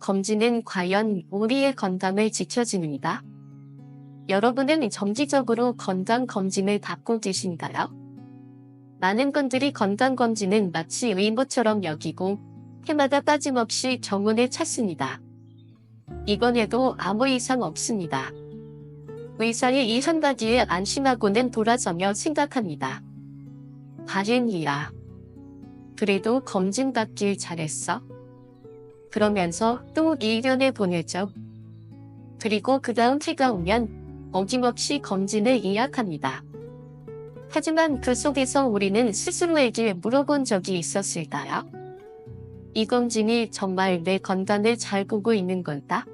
검진은 과연 우리의 건강을 지켜줍니다. 여러분은 정기적으로 건강검진을 받고 계신가요? 많은 분들이 건강검진은 마치 의무처럼 여기고 해마다 빠짐없이 정원을 찾습니다. 이번에도 아무 이상 없습니다. 의사의 이 한마디에 안심하고는 돌아서며 생각합니다. 다행이야. 그래도 검진 받길 잘했어. 그러면서 또 1년을 보내죠. 그리고 그 다음 해가 오면 어김없이 검진을 예약합니다. 하지만 그 속에서 우리는 스스로에게 물어본 적이 있었을까요? 이 검진이 정말 내 건강을 잘 보고 있는 걸까?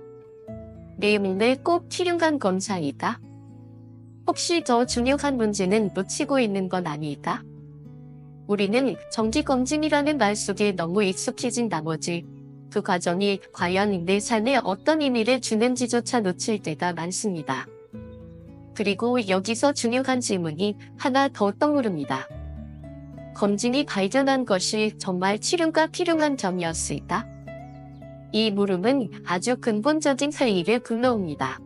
내 몸에 꼭 필요한 검사이다? 혹시 더 중요한 문제는 놓치고 있는 건 아닐까? 우리는 정기검진이라는 말 속에 너무 익숙해진 나머지 그 과정이 과연 내 삶에 어떤 의미를 주는지조차 놓칠 때가 많습니다. 그리고 여기서 중요한 질문이 하나 더 떠오릅니다. 검진이 발견한 것이 정말 치료가 필요한 점이었을까? 이 물음은 아주 근본적인 회의를 불러옵니다.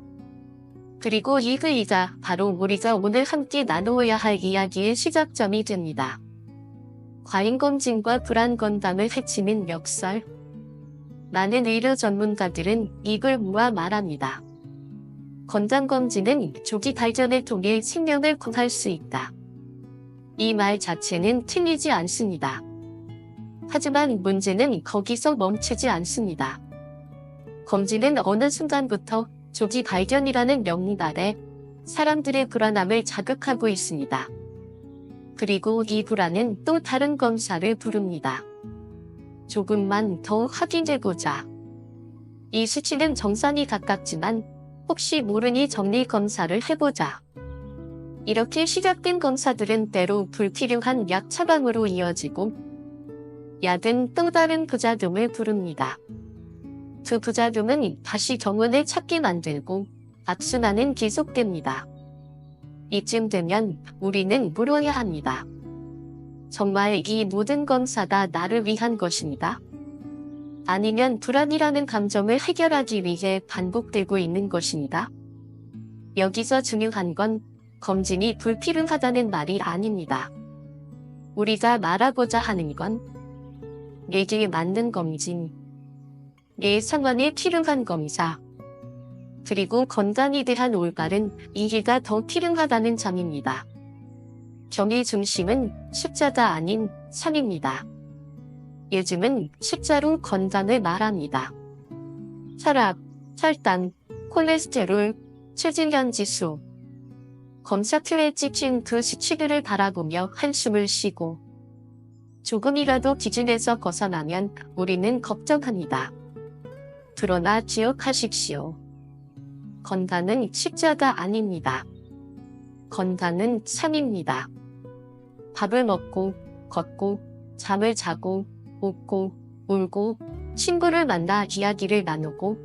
그리고 이 회의가 바로 우리가 오늘 함께 나누어야 할 이야기의 시작점이 됩니다. 과잉검진과 불안건강을 해치는 역설. 많은 의료 전문가들은 이걸 모아 말합니다. 건강검진은 조기 발견을 통해 생명을 구할 수 있다. 이 말 자체는 틀리지 않습니다. 하지만 문제는 거기서 멈추지 않습니다. 검진은 어느 순간부터 조기 발견이라는 명목 아래 사람들의 불안함을 자극하고 있습니다. 그리고 이 불안은 또 다른 검사를 부릅니다. 조금만 더 확인해보자. 이 수치는 정상이 가깝지만 혹시 모르니 정밀검사를 해보자. 이렇게 시작된 검사들은 때로 불필요한 약 처방으로 이어지고 약은 또 다른 부작용을 부릅니다. 그 부작용은 다시 병원을 찾게 만들고 악순환은 계속됩니다. 이쯤 되면 우리는 물어야 합니다. 정말 이 모든 검사가 나를 위한 것입니다. 아니면 불안이라는 감정을 해결하기 위해 반복되고 있는 것입니다. 여기서 중요한 건 검진이 불필요하다는 말이 아닙니다. 우리가 말하고자 하는 건 내게 맞는 검진, 내 상황에 필요한 검사, 그리고 건강에 대한 올바른 이해가 더 필요하다는 점입니다. 정의 중심은 숫자가 아닌 삶입니다. 요즘은 숫자로 건강을 말합니다. 혈압, 혈당, 콜레스테롤, 체질량 지수. 검사표에 찍힌 그 수치들을 바라보며 한숨을 쉬고 조금이라도 기준에서 벗어나면 우리는 걱정합니다. 그러나 기억하십시오. 건강은 숫자가 아닙니다. 건강은 삶입니다. 밥을 먹고, 걷고, 잠을 자고, 웃고, 울고, 친구를 만나 이야기를 나누고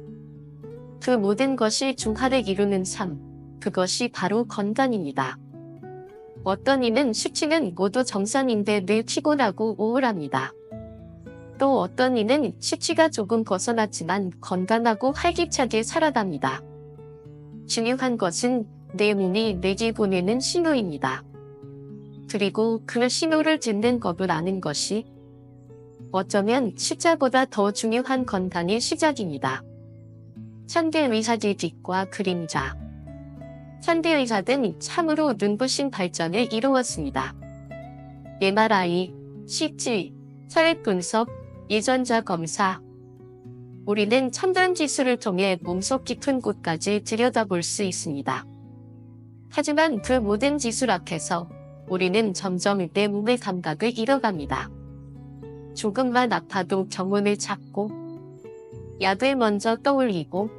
그 모든 것이 중화를 이루는 삶. 그것이 바로 건강입니다. 어떤 이는 수치는 모두 정상인데 늘 피곤하고 우울합니다. 또 어떤 이는 수치가 조금 벗어났지만 건강하고 활기차게 살아갑니다. 중요한 것은 내 몸이 내게 보내는 신호입니다. 그리고 그 신호를 듣는 법을 아는 것이 어쩌면 숫자보다 더 중요한 건강의 시작입니다. 현대의학의 빛과 그림자. 현대의학은 참으로 눈부신 발전을 이루었습니다. MRI, CT, 혈액 분석, 유전자 검사. 우리는 첨단 기술을 통해 몸속 깊은 곳까지 들여다볼 수 있습니다. 하지만 그 모든 기술 앞에서 우리는 점점 내 몸의 감각을 잃어갑니다. 조금만 아파도 병원을 찾고 약을 먼저 떠올리고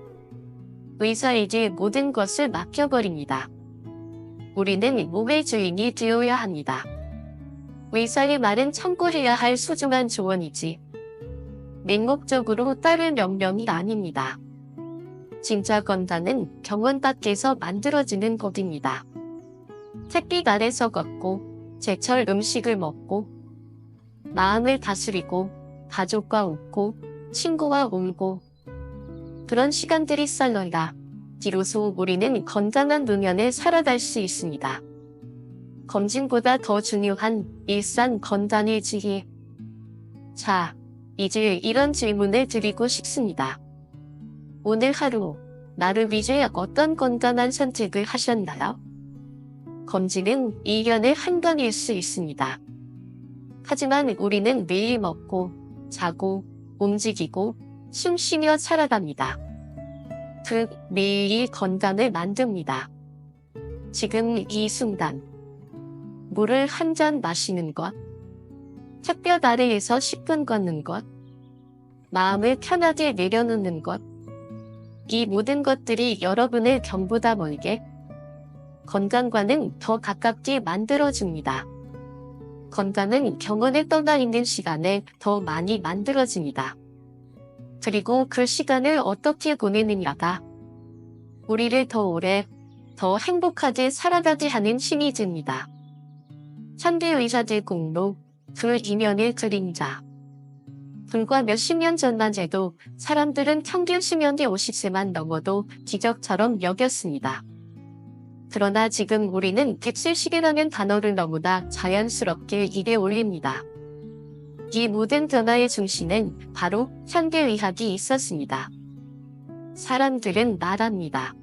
의사에게 모든 것을 맡겨버립니다. 우리는 몸의 주인이 되어야 합니다. 의사의 말은 참고해야 할 소중한 조언이지 맹목적으로 따를 명령이 아닙니다. 진짜 건강은 병원 밖에서 만들어지는 것입니다. 햇빛 아래서 걷고 제철 음식을 먹고 마음을 다스리고 가족과 웃고 친구와 울고 그런 시간들이 쌓여야 비로소 우리는 건강한 노년을 살아갈 수 있습니다. 검진보다 더 중요한 일상 건강의 지혜. 자, 이제 이런 질문을 드리고 싶습니다. 오늘 하루 나를 위해 어떤 건강한 선택을 하셨나요? 검진은 1년에 한 번일 수 있습니다. 하지만 우리는 매일 먹고, 자고, 움직이고, 숨 쉬며 살아갑니다. 그 매일이 건강을 만듭니다. 지금 이 순간, 물을 한 잔 마시는 것, 햇볕 아래에서 10분 걷는 것, 마음을 편하게 내려놓는 것, 이 모든 것들이 여러분을 병보다 멀게, 건강과는 더 가깝게 만들어줍니다. 건강은 병원에 떠나 있는 시간에 더 많이 만들어집니다. 그리고 그 시간을 어떻게 보내느냐가 우리를 더 오래, 더 행복하게 살아가게 하는 힘이 됩니다. 현대 의사들 공로, 그 이면의 그림자. 불과 몇십 년 전만 해도 사람들은 평균 수명이 50세만 넘어도 기적처럼 여겼습니다. 그러나 지금 우리는 100세 시대라는 단어를 너무나 자연스럽게 입에 올립니다. 이 모든 변화의 중심엔 바로 현대의학이 있었습니다. 사람들은 말합니다.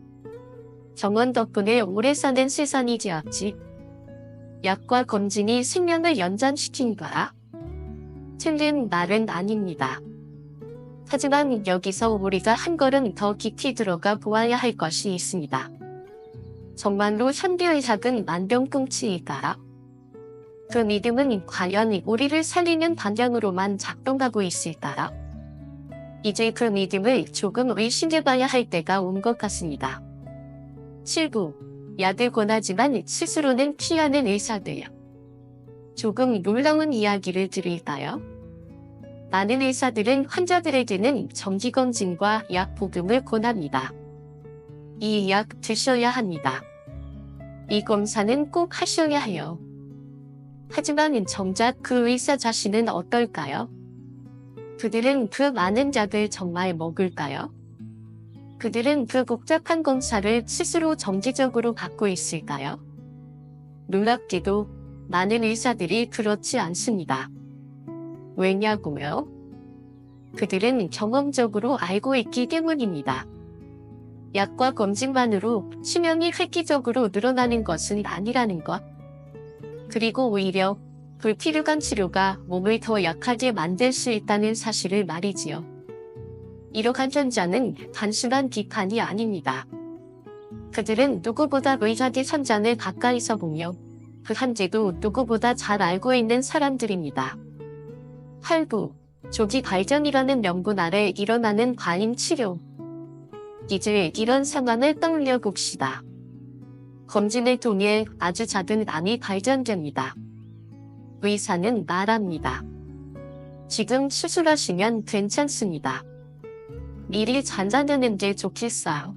병원 덕분에 오래 사는 세상이 되었지. 약과 검진이 생명을 연장시킨 거야. 틀린 말은 아닙니다. 하지만 여기서 우리가 한 걸음 더 깊이 들어가 보아야 할 것이 있습니다. 정말로 현대의학은 만병통치일까요? 그 믿음은 과연 우리를 살리는 방향으로만 작동하고 있을까요? 이제 그 믿음을 조금 의심해봐야 할 때가 온 것 같습니다. 7부, 약을 권하지만 스스로는 피하는 의사들. 조금 놀라운 이야기를 드릴까요? 많은 의사들은 환자들에게는 정기검진과 약 복용을 권합니다. 이 약 드셔야 합니다. 이 검사는 꼭 하셔야 해요. 하지만 정작 그 의사 자신은 어떨까요? 그들은 그 많은 약을 정말 먹을까요? 그들은 그 복잡한 검사를 스스로 정기적으로 받고 있을까요? 놀랍게도 많은 의사들이 그렇지 않습니다. 왜냐고요? 그들은 경험적으로 알고 있기 때문입니다. 약과 검진만으로 수명이 획기적으로 늘어나는 것은 아니라는 것. 그리고 오히려 불필요한 치료가 몸을 더 약하게 만들 수 있다는 사실을 말이지요. 이러한 현장은 단순한 비판이 아닙니다. 그들은 누구보다 의학의 현장을 가까이서 보며 그 한제도 누구보다 잘 알고 있는 사람들입니다. 8부, 조기 발견이라는 명분 아래 일어나는 과잉 치료. 이제 이런 상황을 떠올려 봅시다. 검진을 통해 아주 작은 암이 발견됩니다. 의사는 말합니다. 지금 수술하시면 괜찮습니다. 미리 잔잔하는 게 좋겠어요.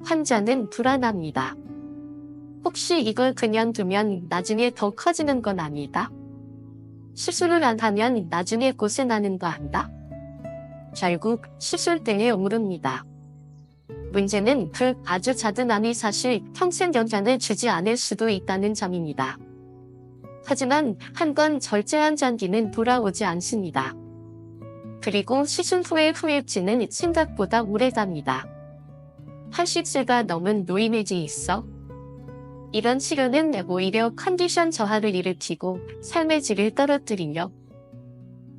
환자는 불안합니다. 혹시 이걸 그냥 두면 나중에 더 커지는 건 아니다? 수술을 안 하면 나중에 고생하는 거 안다? 결국 수술대에 오릅니다. 문제는 그 아주 작은 암이 사실 평생 영향을 주지 않을 수도 있다는 점입니다. 하지만 한 번 절제한 장기는 돌아오지 않습니다. 그리고 수술 후의 후유증은 생각보다 오래갑니다. 80세가 넘은 노인에게 있어 이런 치료는 오히려 컨디션 저하를 일으키고 삶의 질을 떨어뜨리며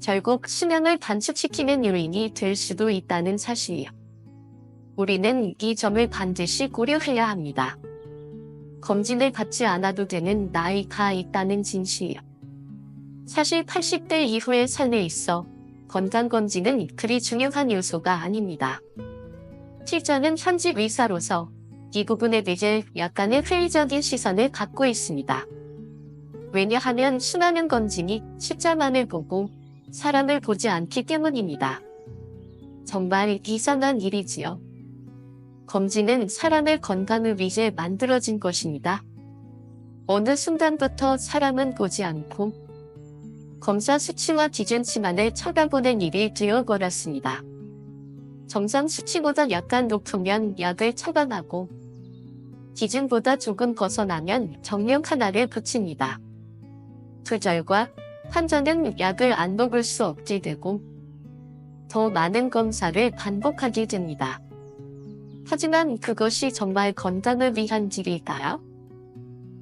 결국 수명을 단축시키는 요인이 될 수도 있다는 사실이요. 우리는 이 점을 반드시 고려해야 합니다. 검진을 받지 않아도 되는 나이가 있다는 진실이요. 사실 80대 이후의 삶에 있어 건강검진은 그리 중요한 요소가 아닙니다. 실제는 현직 의사로서 이 부분에 대해 약간의 회의적인 시선을 갖고 있습니다. 왜냐하면 수많은 검진이 숫자만을 보고 사람을 보지 않기 때문입니다. 정말 이상한 일이지요. 검진은 사람의 건강을 위해 만들어진 것입니다. 어느 순간부터 사람은 보지 않고 검사 수치와 기준치만을 쳐다보는 일이 되어버렸습니다. 정상 수치보다 약간 높으면 약을 처방하고 기준보다 조금 벗어나면 정력 하나를 붙입니다. 두절과 환자는 약을 안 먹을 수 없게 되고 더 많은 검사를 반복하게 됩니다. 하지만 그것이 정말 건강을 위한 길일까요?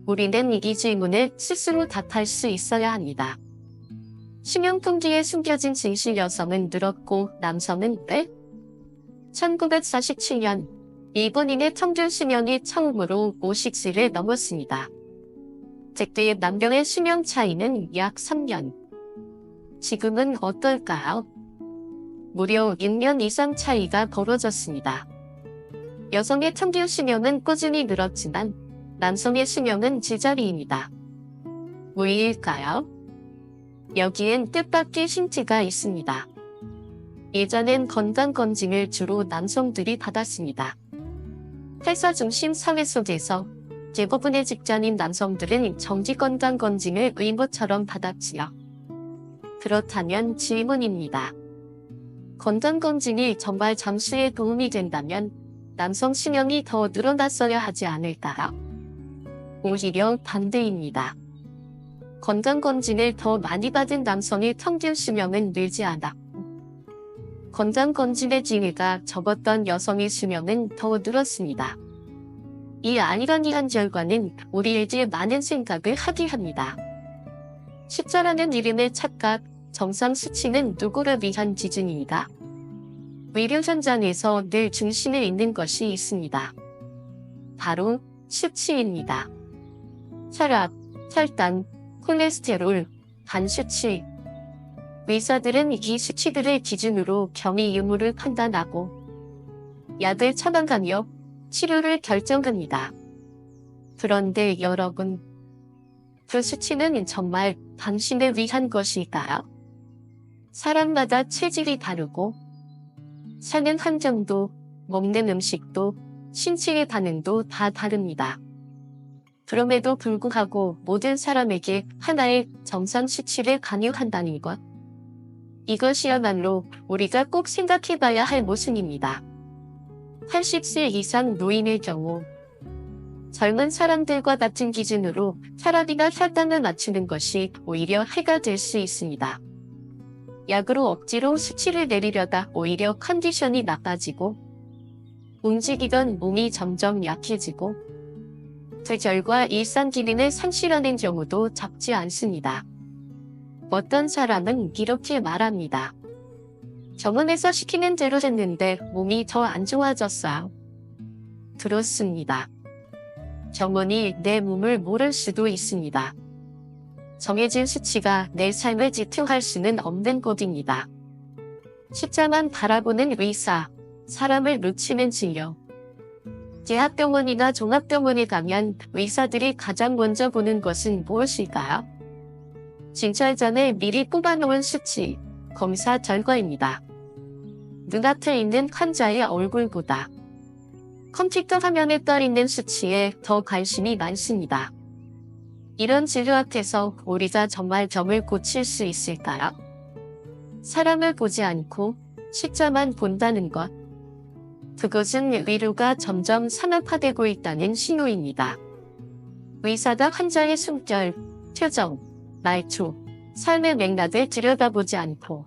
우리는 이 질문을 스스로 답할 수 있어야 합니다. 수명품 뒤에 숨겨진 진실. 여성은 늘었고 남성은 왜? 1947년 일본인의 평균 수명이 처음으로 50세를 넘었습니다. 그때의 남녀의 수명 차이는 약 3년. 지금은 어떨까요? 무려 6년 이상 차이가 벌어졌습니다. 여성의 평균 수명은 꾸준히 늘었지만 남성의 수명은 제자리입니다. 왜일까요? 여기엔 뜻밖의 힌트가 있습니다. 예전엔 건강검진을 주로 남성들이 받았습니다. 회사 중심 사회 속에서 대부분의 직장인 남성들은 정기건강검진을 의무처럼 받았지요. 그렇다면 질문입니다. 건강검진이 정말 잠수에 도움이 된다면 남성 수명이 더 늘어났어야 하지 않을까요? 오히려 반대입니다. 건강검진을 더 많이 받은 남성의 평균 수명은 늘지 않았고 건강검진의 진위가 적었던 여성의 수명은 더 늘었습니다. 이 아이러니한 결과는 우리에게 많은 생각을 하게 합니다. 숫자라는 이름의 착각, 정상 수치는 누구를 위한 기준인가? 의료 현장에서 늘 중심에 있는 것이 있습니다. 바로 수치입니다. 혈압, 혈당, 콜레스테롤, 간 수치. 의사들은 이 수치들을 기준으로 병의 유무를 판단하고 약을 처방하며 치료를 결정합니다. 그런데 여러분, 그 수치는 정말 당신을 위한 것일까요? 사람마다 체질이 다르고 사는 환경도, 먹는 음식도, 신체의 반응도 다 다릅니다. 그럼에도 불구하고 모든 사람에게 하나의 정상 수치를 강요한다는 것. 이것이야말로 우리가 꼭 생각해봐야 할 모순입니다. 80세 이상 노인의 경우 젊은 사람들과 같은 기준으로 혈압이나 혈당을 맞추는 것이 오히려 해가 될 수 있습니다. 약으로 억지로 수치를 내리려다 오히려 컨디션이 나빠지고 움직이던 몸이 점점 약해지고 그 결과 일상 기능을 상실하는 경우도 적지 않습니다. 어떤 사람은 이렇게 말합니다. 병원에서 시키는 대로 했는데 몸이 더 안 좋아졌어요. 그렇습니다. 병원이 내 몸을 모를 수도 있습니다. 정해진 수치가 내 삶을 지탱할 수는 없는 것입니다. 숫자만 바라보는 의사, 사람을 놓치는 진료. 대학병원이나 종합병원에 가면 의사들이 가장 먼저 보는 것은 무엇일까요? 진찰 전에 미리 뽑아놓은 수치, 검사 결과입니다. 눈앞에 있는 환자의 얼굴보다 컴퓨터 화면에 떠있는 수치에 더 관심이 많습니다. 이런 진료 앞에서 우리가 정말 병을 고칠 수 있을까요? 사람을 보지 않고 숫자만 본다는 것. 그것은 의료가 점점 산업화되고 있다는 신호입니다. 의사가 환자의 숨결, 표정, 말투, 삶의 맥락을 들여다보지 않고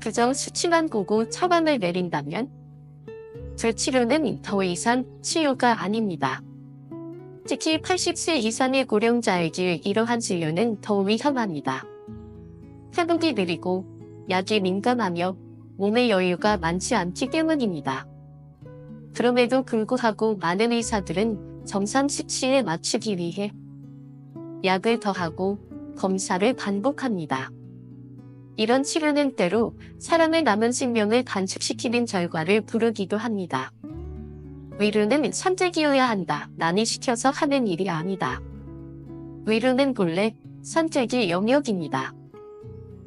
그저 수치만 보고 처방을 내린다면 그 치료는 더 이상 치료가 아닙니다. 특히 80세 이상의 고령자에게 이러한 진료는 더 위험합니다. 회복이 느리고 약에 민감하며 몸의 여유가 많지 않기 때문입니다. 그럼에도 불구하고 많은 의사들은 정상 수치에 맞추기 위해 약을 더하고 검사를 반복합니다. 이런 치료는 때로 사람의 남은 생명을 단축시키는 결과를 부르기도 합니다. 위로는 선택이어야 한다. 난이 시켜서 하는 일이 아니다. 위로는 본래 선택의 영역입니다.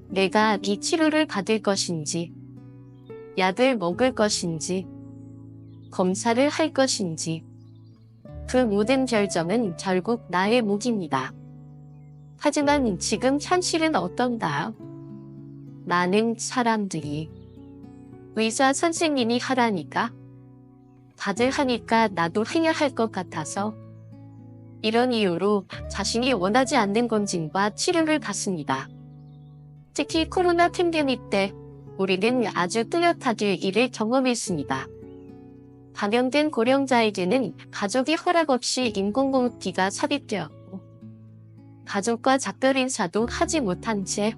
내가 이 치료를 받을 것인지, 약을 먹을 것인지, 검사를 할 것인지, 그 모든 결정은 결국 나의 몫입니다. 하지만 지금 현실은 어떤가요? 많은 사람들이 의사 선생님이 하라니까. 다들 하니까 나도 해야 할 것 같아서. 이런 이유로 자신이 원하지 않는 검진과 치료를 받습니다. 특히 코로나 팬데믹 때 우리는 아주 뚜렷하게 이를 경험했습니다. 감염된 고령자에게는 가족이 허락 없이 인공호흡기가 삽입되었고 가족과 작별 인사도 하지 못한 채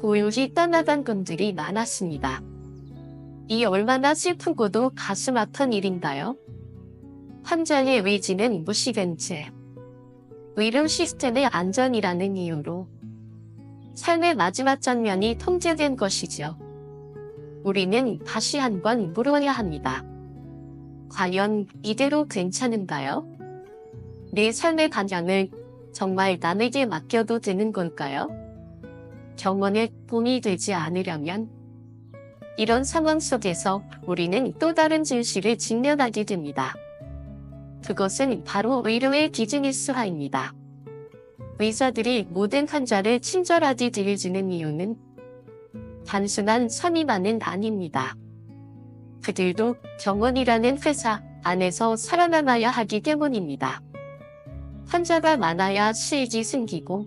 고요히 떠나간 분들이 많았습니다. 이 얼마나 슬프고도 가슴 아픈 일인가요? 환자의 의지는 무시된 채 의료 시스템의 안전이라는 이유로 삶의 마지막 장면이 통제된 것이죠. 우리는 다시 한번 물어야 합니다. 과연 이대로 괜찮은가요? 내 삶의 방향을 정말 남에게 맡겨도 되는 걸까요? 병원에 돈이 되지 않으려면 이런 상황 속에서 우리는 또 다른 진실을 직면하게 됩니다. 그것은 바로 의료의 비즈니스화입니다. 의사들이 모든 환자를 친절하게 대해주는 이유는 단순한 선의만은 아닙니다. 그들도 병원이라는 회사 안에서 살아남아야 하기 때문입니다. 환자가 많아야 수익이 생기고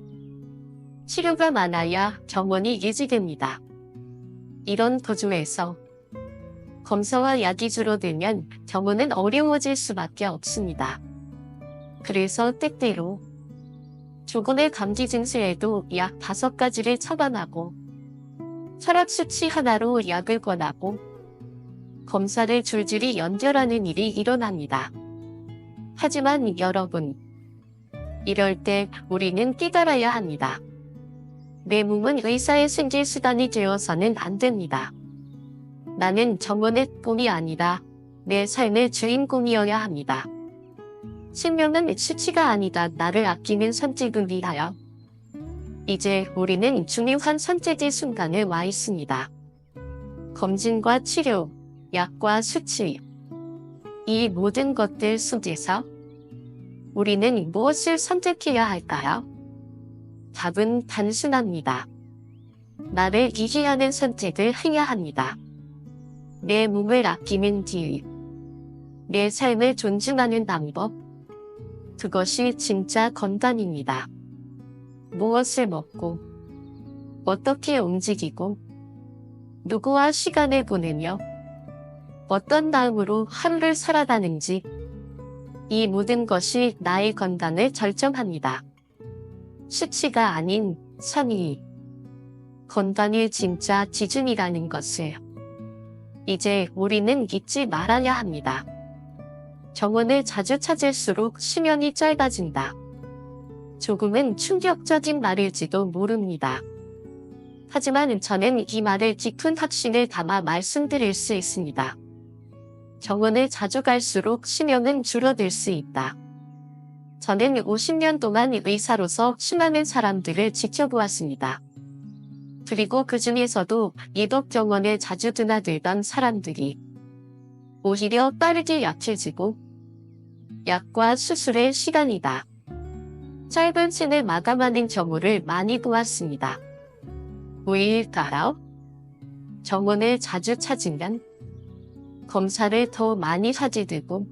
치료가 많아야 병원이 유지됩니다. 이런 구조에서 검사와 약이 줄어들면 병원은 어려워질 수밖에 없습니다. 그래서 때때로 조금의 감기 증세에도 약 5가지를 처방하고 혈압 수치 하나로 약을 권하고 검사를 줄줄이 연결하는 일이 일어납니다. 하지만 여러분, 이럴 때 우리는 깨달아야 합니다. 내 몸은 의사의 생계 수단이 되어서는 안 됩니다. 나는 정원의 봄이 아니라 내 삶의 주인공이어야 합니다. 생명은 수치가 아니다. 나를 아끼는 선택을 위하여. 이제 우리는 중요한 선택의 순간에 와 있습니다. 검진과 치료, 약과 수치, 이 모든 것들 속에서 우리는 무엇을 선택해야 할까요? 답은 단순합니다. 나를 이해하는 선택을 해야 합니다. 내 몸을 아끼는 길, 내 삶을 존중하는 방법, 그것이 진짜 건강입니다. 무엇을 먹고, 어떻게 움직이고, 누구와 시간을 보내며, 어떤 마음으로 하루를 살아가는지, 이 모든 것이 나의 건강을 결정합니다. 수치가 아닌 선의, 건강의 진짜 기준이라는 것을 이제 우리는 잊지 말아야 합니다. 병원을 자주 찾을수록 수명이 짧아진다. 조금은 충격적인 말일지도 모릅니다. 하지만 저는 이 말을 깊은 확신을 담아 말씀드릴 수 있습니다. 병원을 자주 갈수록 수명은 줄어들 수 있다. 저는 50년 동안 의사로서 수많은 사람들을 지켜보았습니다. 그리고 그 중에서도 예독 병원에 자주 드나들던 사람들이 오히려 빠르게 약해지고 약과 수술의 시간이다. 짧은 생을 마감하는 경우를 많이 보았습니다. 왜일까요? 병원을 자주 찾으면 검사를 더 많이 하게 되고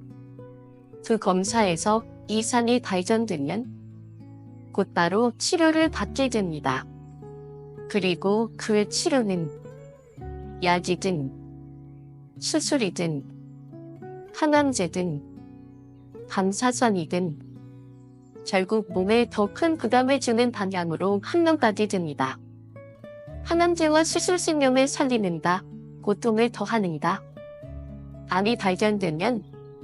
그 검사에서 이상이 발견되면 곧바로 치료를 받게 됩니다. 그리고 그 치료는 약이든 수술이든 항암제든 방사선이든 결국 몸에 더 큰 부담을 주는 방향으로 흘러가게 됩니다. 항암제와 수술 생명을 살리는다, 고통을 더하는다. 암이 발견되면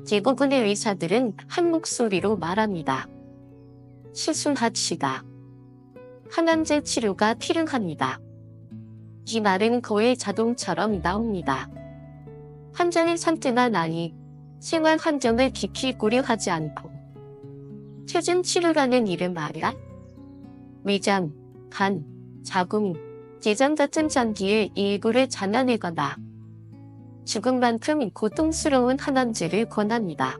대부분의 의사들은 한 목소리로 말합니다. 수술합시다. 항암제 치료가 필요합니다. 이 말은 거의 자동처럼 나옵니다. 환자의 상태나 나이, 생활 환경을 깊이 고려하지 않고 최근 치료라는 이름 말이야. 위장, 간, 자궁, 대장 같은 장기의 일부를 잘라내거나 죽음만큼 고통스러운 항암제를 권합니다.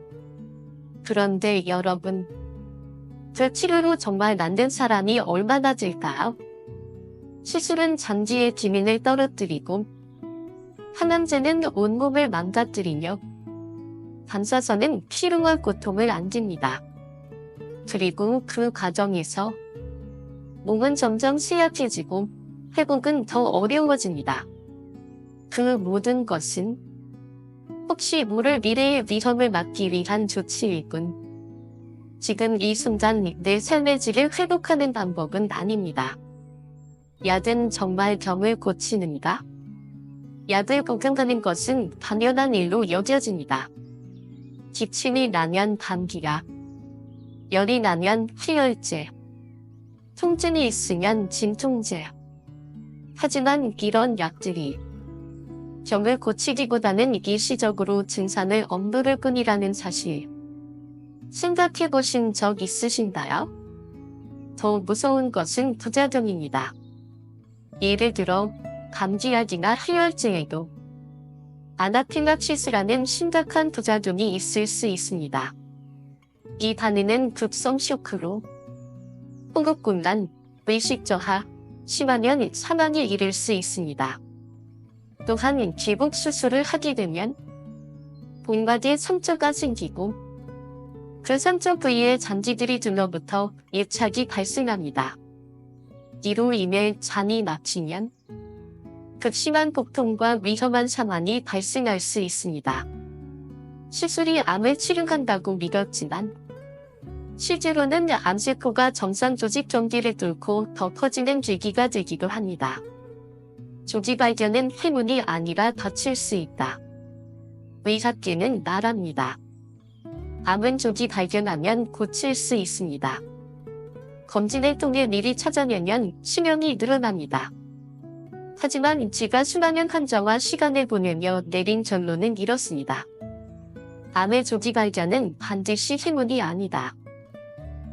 그런데 여러분, 그 치료로 정말 낫는 사람이 얼마나 될까요? 수술은 장기의 기능을 떨어뜨리고 항암제는 온몸을 망가뜨리며 반사선은 피로와 고통을 안깁니다. 그리고 그 과정에서 몸은 점점 쇠약해지고 회복은 더 어려워집니다. 그 모든 것은 혹시 모를 미래의 위험을 막기 위한 조치일 뿐 지금 이 순간 내 삶의 질을 회복하는 방법은 아닙니다. 약은 정말 병을 고치는가? 약을 복용하는 것은 당연한 일로 여겨집니다. 기침이 나면 감기약, 열이 나면 희열제, 통증이 있으면 진통제. 하지만 이런 약들이 병을 고치기보다는 일시적으로 증상을 억누를 뿐이라는 사실 생각해 보신 적 있으신가요? 더 무서운 것은 부작용입니다. 예를 들어 감기약이나 희열제에도 아나필락시스라는 심각한 부작용이 있을 수 있습니다. 이 반응은 급성 쇼크로 호흡곤란, 의식저하, 심하면 사망에 이를 수 있습니다. 또한 기복 수술을 하게 되면 본바디에 상처가 생기고 그 상처 부위에 잔지들이 들러붙어 입착이 발생합니다. 이로 인해 잔이 막히면 극심한 고통과 위험한 상황이 발생할 수 있습니다. 수술이 암을 치료한다고 믿었지만 실제로는 암세포가 정상 조직 경계를 뚫고 더 커지는 계기가 되기도 합니다. 조직 발견은 행운이 아니라 다칠 수 있다. 의학계는 말합니다. 암은 조기 발견하면 고칠 수 있습니다. 검진을 통해 미리 찾아내면 수명이 늘어납니다. 하지만 제가 수많은 환자와 시간을 보내며 내린 결론은 이렇습니다. 암의 조기 발견은 반드시 행운이 아니다.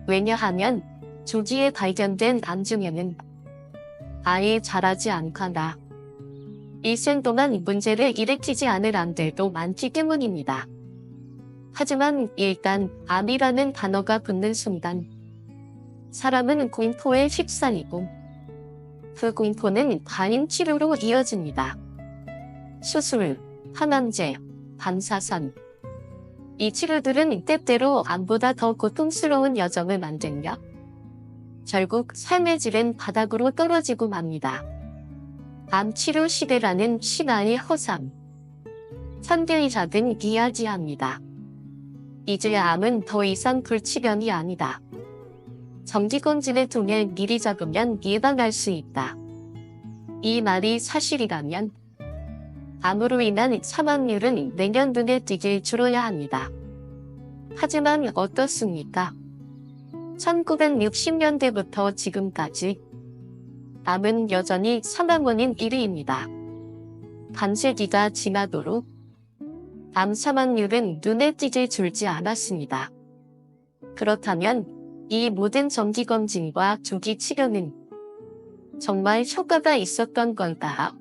왜냐하면 조기에 발견된 암 중에는 아예 자라지 않거나 일생 동안 문제를 일으키지 않을 암들도 많기 때문입니다. 하지만 일단 암이라는 단어가 붙는 순간 사람은 공포에 휩싸이고 그 공포는 과잉 치료로 이어집니다. 수술, 항암제, 반사선. 이 치료들은 때때로 암보다 더 고통스러운 여정을 만들며 결국 삶의 질은 바닥으로 떨어지고 맙니다. 암 치료 시대라는 신화의 허상. 현대의학은 이야기합니다. 이제 암은 더 이상 불치병이 아니다. 정기검진을 통해 미리 잡으면 예방할 수 있다. 이 말이 사실이라면 암으로 인한 사망률은 내년 눈에 띄게 줄어야 합니다. 하지만 어떻습니까? 1960년대부터 지금까지 암은 여전히 사망 원인 1위입니다. 반세기가 지나도록 암 사망률은 눈에 띄게 줄지 않았습니다. 그렇다면 이 모든 정기검진과 조기 치료는 정말 효과가 있었던 건가?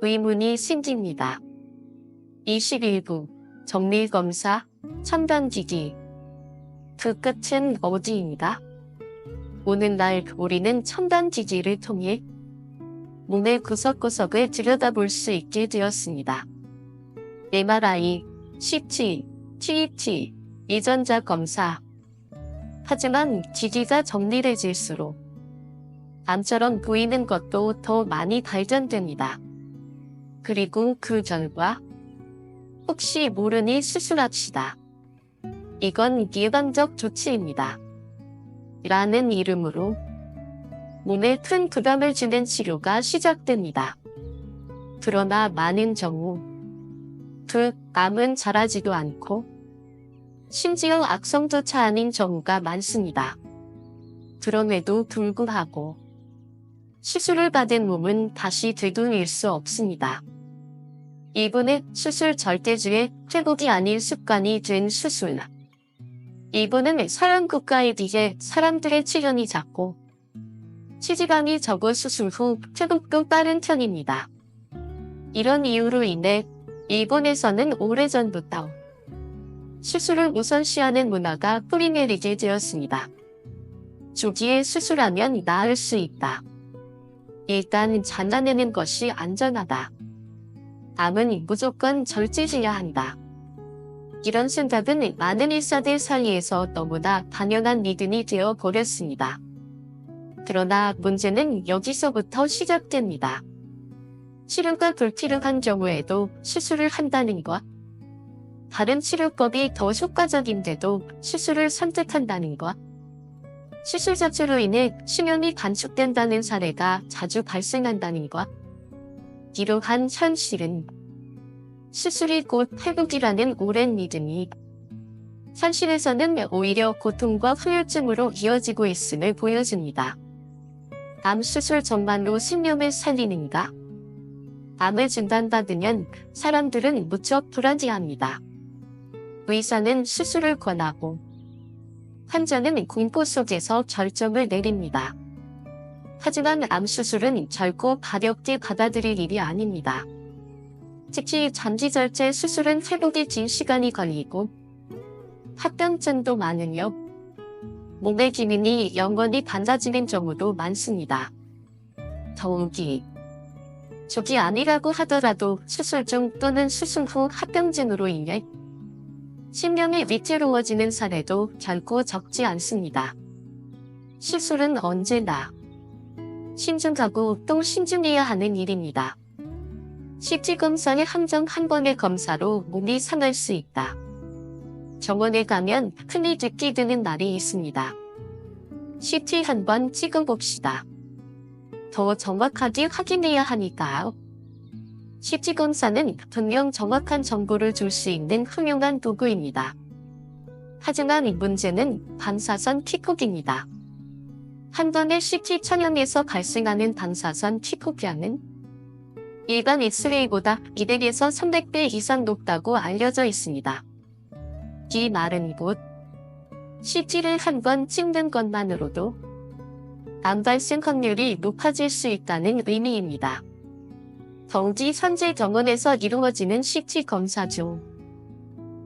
의문이 생깁니다. 21부 정밀검사 첨단기기 그 끝은 어디인가? 오늘날 우리는 첨단기기를 통해 몸의 구석구석을 들여다볼 수 있게 되었습니다. MRI, CT, TET, 이전자 검사. 하지만 기기가 정밀해질수록 암처럼 보이는 것도 더 많이 발견됩니다. 그리고 그 결과 혹시 모르니 수술합시다. 이건 예방적 조치입니다. 라는 이름으로 몸에 큰 부담을 주는 치료가 시작됩니다. 그러나 많은 경우 그 암은 자라지도 않고 심지어 악성조차 아닌 경우가 많습니다. 그럼에도 불구하고 수술을 받은 몸은 다시 되돌릴 수 없습니다. 이분은 수술 절대주의 회복이 아닌 습관이 된 수술. 이분은 서양 국가에 비해 사람들의 치료이 작고 치지방이 적어 수술 후 회복도 빠른 편입니다. 이런 이유로 인해 일본에서는 오래전부터 수술을 우선시하는 문화가 뿌리내리게 되었습니다. 조기에 수술하면 나을 수 있다. 일단 잘라내는 것이 안전하다. 암은 무조건 절제해야 한다. 이런 생각은 많은 의사들 사이에서 너무나 당연한 믿음이 되어 버렸습니다. 그러나 문제는 여기서부터 시작됩니다. 치료가 불필요한 경우에도 수술을 한다는 것, 다른 치료법이 더 효과적인데도 수술을 선택한다는 것, 수술 자체로 인해 수명이 단축된다는 사례가 자주 발생한다는 것, 이러한 현실은 수술이 곧 회복이라는 오랜 믿음이 현실에서는 오히려 고통과 후유증으로 이어지고 있음을 보여줍니다. 암 수술 정말로 생명을 살리는가? 암을 진단받으면 사람들은 무척 불안해합니다. 의사는 수술을 권하고 환자는 공포 속에서 결정을 내립니다. 하지만 암 수술은 결코 가볍게 받아들일 일이 아닙니다. 특히 잠지절제 수술은 회복이 긴 시간이 걸리고 합병증도 많으며 몸의 기능이 영원히 반사지는 경우도 많습니다. 더욱이 적이 아니라고 하더라도 수술 중 또는 수술 후 합병증으로 인해 신경이 위태로워지는 사례도 결코 적지 않습니다. 수술은 언제나 신중하고 또 신중해야 하는 일입니다. CT 검사의 함정 한 번의 검사로 몸이 상할 수 있다. 정원에 가면 흔히 듣게 되는 말이 있습니다. CT 한 번 찍어봅시다. 더 정확하게 확인해야 하니까요. CT 검사는 분명 정확한 정보를 줄 수 있는 훌륭한 도구입니다. 하지만 문제는 방사선 피폭입니다. 한 번의 CT 촬영에서 발생하는 방사선 피폭량은 일반 엑스레이보다 200에서 300배 이상 높다고 알려져 있습니다. 이 말은 곧 CT를 한 번 찍는 것만으로도 암 발생 확률이 높아질 수 있다는 의미입니다. 더욱이 현재 병원에서 이루어지는 CT 검사 중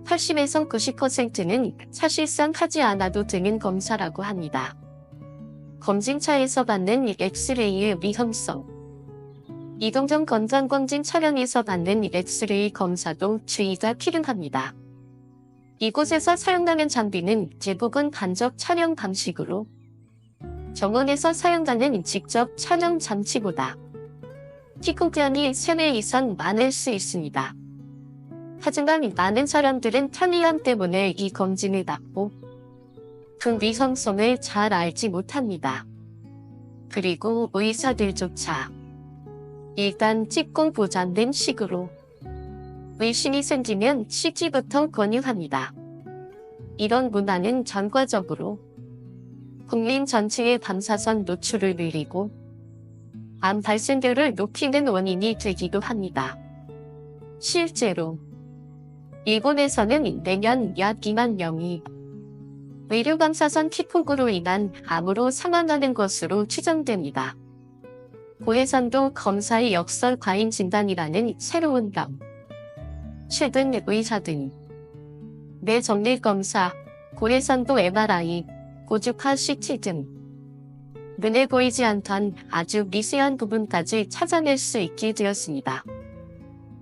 80에서 90%는 사실상 하지 않아도 되는 검사라고 합니다. 검진차에서 받는 엑스레이의 위험성, 이동정 건강검진 촬영에서 받는 엑스레이 검사도 주의가 필요합니다. 이곳에서 사용하는 장비는 대부분 간접 촬영 방식으로 정원에서 사용하는 직접 촬영 장치보다 피폭량이 3배 이상 많을 수 있습니다. 하지만 많은 사람들은 편리함 때문에 이 검진을 받고 그 위험성을 잘 알지 못합니다. 그리고 의사들조차 일단 찍고 보자는 식으로 의심이 생기면 CT부터 권유합니다. 이런 문화는 전과적으로 국민 전체의 방사선 노출을 늘리고 암 발생률을 높이는 원인이 되기도 합니다. 실제로 일본에서는 매년 약 2만 명이 의료 방사선 피폭으로 인한 암으로 사망하는 것으로 추정됩니다. 고해상도 검사의 역설 과잉 진단이라는 새로운 감. 최근 의사들이 뇌 정밀 검사, 고해상도 MRI, 고주파 CT 등 눈에 보이지 않던 아주 미세한 부분까지 찾아낼 수 있게 되었습니다.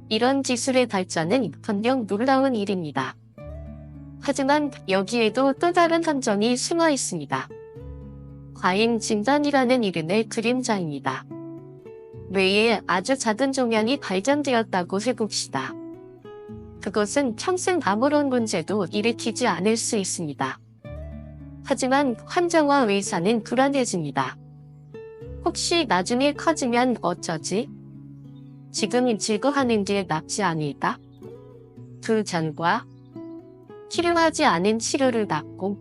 이런 기술의 발전은 분명 놀라운 일입니다. 하지만 여기에도 또 다른 함정이 숨어 있습니다. 과잉 진단이라는 이름의 그림자입니다. 뇌에 아주 작은 종양이 발견되었다고 해봅시다. 그것은 평생 아무런 문제도 일으키지 않을 수 있습니다. 하지만 환자와 의사는 불안해집니다. 혹시 나중에 커지면 어쩌지? 지금 제거하는 게 낫지 않을까? 그 전과 치료하지 않은 치료를 받고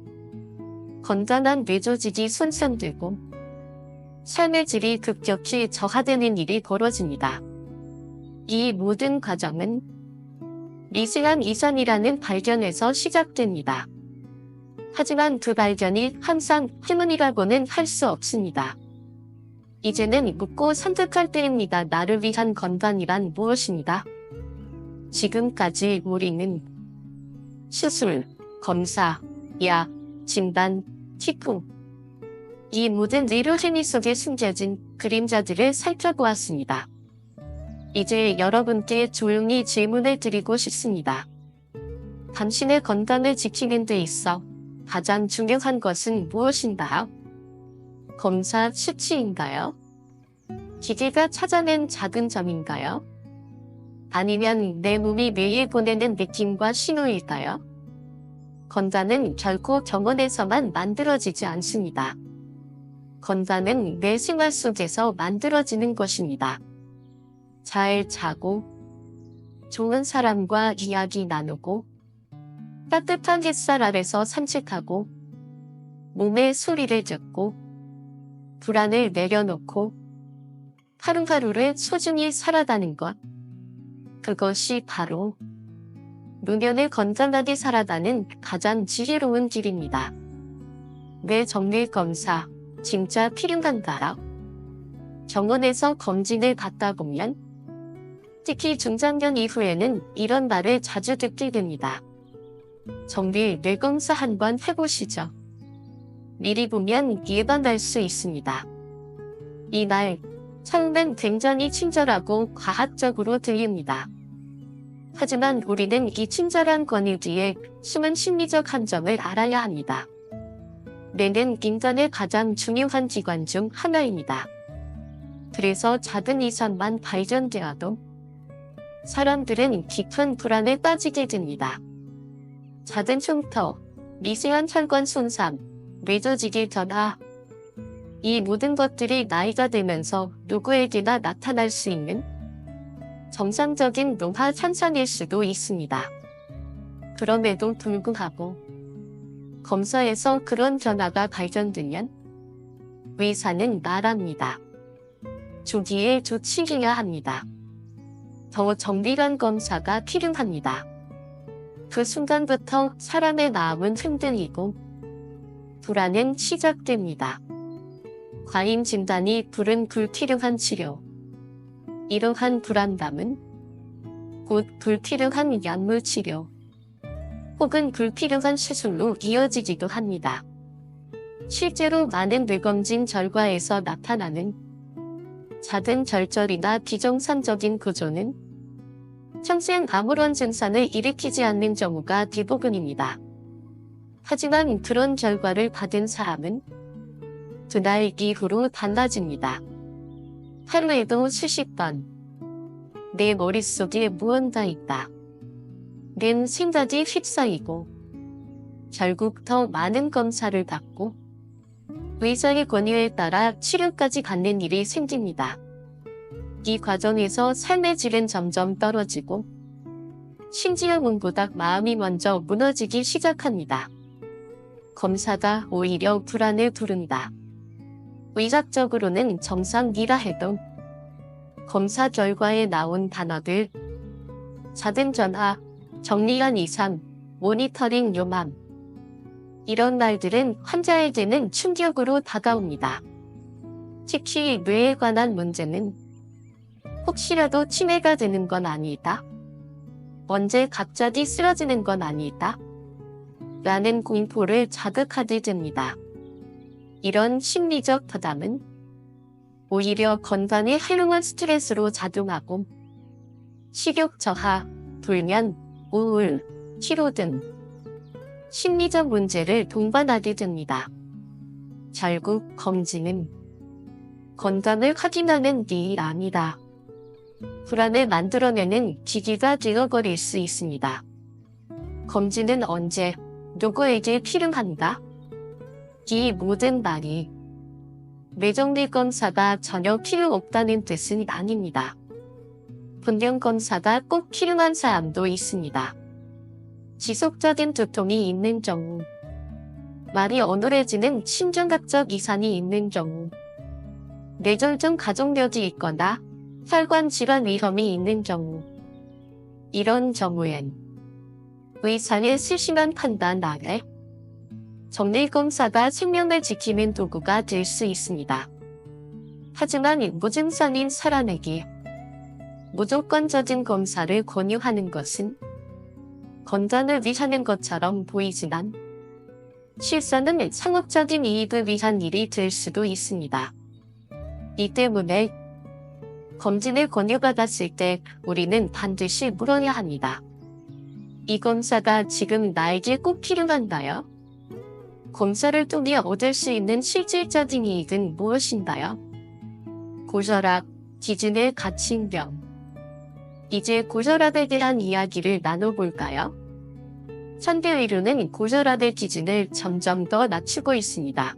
건강한 뇌조직이 손상되고 삶의 질이 급격히 저하되는 일이 벌어집니다. 이 모든 과정은 미세한 이산이라는 발견에서 시작됩니다. 하지만 그 발견이 항상 행운이라고는 할 수 없습니다. 이제는 묻고 선택할 때입니다. 나를 위한 건강이란 무엇인가? 지금까지 우리는 수술, 검사, 약, 진단, 치료, 이 모든 의료 행위 속에 숨겨진 그림자들을 살펴보았습니다. 이제 여러분께 조용히 질문을 드리고 싶습니다. 당신의 건강을 지키는 데 있어 가장 중요한 것은 무엇인가요? 검사 수치인가요? 기계가 찾아낸 작은 점인가요? 아니면 내 몸이 매일 보내는 느낌과 신호일까요? 건강은 결코 병원에서만 만들어지지 않습니다. 건강은 내 생활 속에서 만들어지는 것입니다. 잘 자고, 좋은 사람과 이야기 나누고, 따뜻한 햇살 아래서 산책하고, 몸의 소리를 듣고, 불안을 내려놓고, 하루하루를 소중히 살아가는 것. 그것이 바로 노년을 건강하게 살아가는 가장 지혜로운 길입니다. 뇌 정밀 검사, 진짜 필요한가요? 병원에서 검진을 받다 보면 특히 중장년 이후에는 이런 말을 자주 듣게 됩니다. 정밀 뇌검사 한번 해보시죠. 미리 보면 예방할 수 있습니다. 이 말, 처음엔 굉장히 친절하고 과학적으로 들립니다. 하지만 우리는 이 친절한 권유 뒤에 숨은 심리적 함정을 알아야 합니다. 뇌는 인간의 가장 중요한 기관 중 하나입니다. 그래서 작은 이상만 발견되어도 사람들은 깊은 불안에 빠지게 됩니다. 작은 흉터, 미세한 혈관 손상, 뇌조직의 변화, 이 모든 것들이 나이가 들면서 누구에게나 나타날 수 있는 정상적인 노화 현상일 수도 있습니다. 그럼에도 불구하고 검사에서 그런 변화가 발견되면 의사는 말합니다. 조기에 조치해야 합니다. 더 정밀한 검사가 필요합니다. 그 순간부터 사람의 마음은 흔들리고 불안은 시작됩니다. 과잉 진단이 부른 불필요한 치료. 이러한 불안감은 곧 불필요한 약물 치료 혹은 불필요한 수술로 이어지기도 합니다. 실제로 많은 뇌검진 결과에서 나타나는 작은 결절이나 비정상적인 구조는 평생 아무런 증상을 일으키지 않는 경우가 대부분입니다. 하지만 그런 결과를 받은 사람은 그날 이후로 달라집니다. 하루에도 수십 번 내 머릿속에 무언가 있다. 내 생각이 휩싸이고 결국 더 많은 검사를 받고 의사의 권유에 따라 치료까지 받는 일이 생깁니다. 이 과정에서 삶의 질은 점점 떨어지고 심지어 몸보다 마음이 먼저 무너지기 시작합니다. 검사가 오히려 불안을 부른다. 의학적으로는 정상이라 해도 검사 결과에 나온 단어들, 작은 변화, 정리한 이상, 모니터링 요맘, 이런 말들은 환자에게는 충격으로 다가옵니다. 특히 뇌에 관한 문제는 혹시라도 치매가 되는 건 아니다? 언제 갑자기 쓰러지는 건 아니다? 라는 공포를 자극하게 됩니다. 이런 심리적 부담은 오히려 건강에 훌륭한 스트레스로 작용하고 식욕 저하, 불면, 우울, 피로 등 심리적 문제를 동반하게 됩니다. 결국 검진은 건강을 확인하는 일 아니다. 불안을 만들어내는 기기가 되어버릴 수 있습니다. 검진은 언제, 누구에게 필요한가? 이 모든 말이 뇌정밀 검사가 전혀 필요 없다는 뜻은 아닙니다. 분명 검사가 꼭 필요한 사람도 있습니다. 지속적인 두통이 있는 경우, 말이 어눌해지는 심장학적 이상이 있는 경우, 뇌졸중 가족력이 있거나 혈관 질환 위험이 있는 경우, 이런 경우엔 의사의 실시간 판단 아래 정밀검사가 생명을 지키는 도구가 될 수 있습니다. 하지만 무증상인 사람에게 무조건적인 검사를 권유하는 것은 건강을 위하는 것처럼 보이지만 실상은 상업적인 이익을 위한 일이 될 수도 있습니다. 이 때문에 검진을 권유받았을 때 우리는 반드시 물어야 합니다. 이 검사가 지금 나에게 꼭 필요한가요? 검사를 통해 얻을 수 있는 실질적인 이익은 무엇인가요? 고혈압, 기준의 가칭병. 이제 고혈압에 대한 이야기를 나눠볼까요? 현대 의료는 고혈압의 기준을 점점 더 낮추고 있습니다.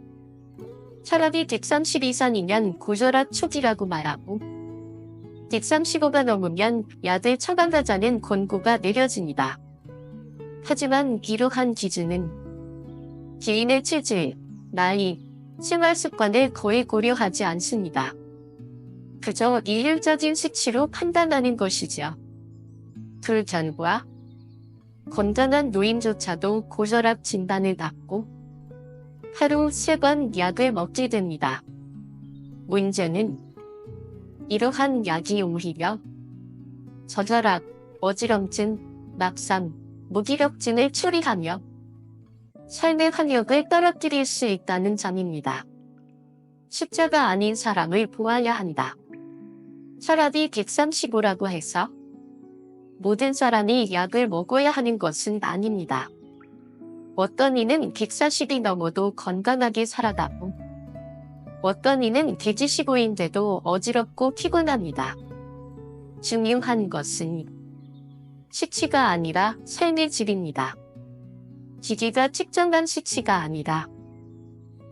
혈압이 130 이상이면 고혈압 초기라고 말하고 135가 넘으면 약을 처방하자는 권고가 내려집니다. 하지만 이러한 기준은 개인의 체질, 나이, 생활 습관을 거의 고려하지 않습니다. 그저 일률적인 수치로 판단하는 것이죠. 그 결과 건강한 노인조차도 고혈압 진단을 받고 하루 3번 약을 먹게 됩니다. 문제는 이러한 약이 오히려 저혈압, 어지럼증, 낙상, 무기력증을 초래하며 삶의 활력을 떨어뜨릴 수 있다는 점입니다. 십자가 아닌 사람을 보아야 한다. 혈압이 135라고 해서 모든 사람이 약을 먹어야 하는 것은 아닙니다. 어떤 이는 140이 넘어도 건강하게 살아가고 어떤 이는 125인데도 어지럽고 피곤합니다. 중요한 것은 수치가 아니라 삶의 질입니다. 기계가 측정한 수치가 아니라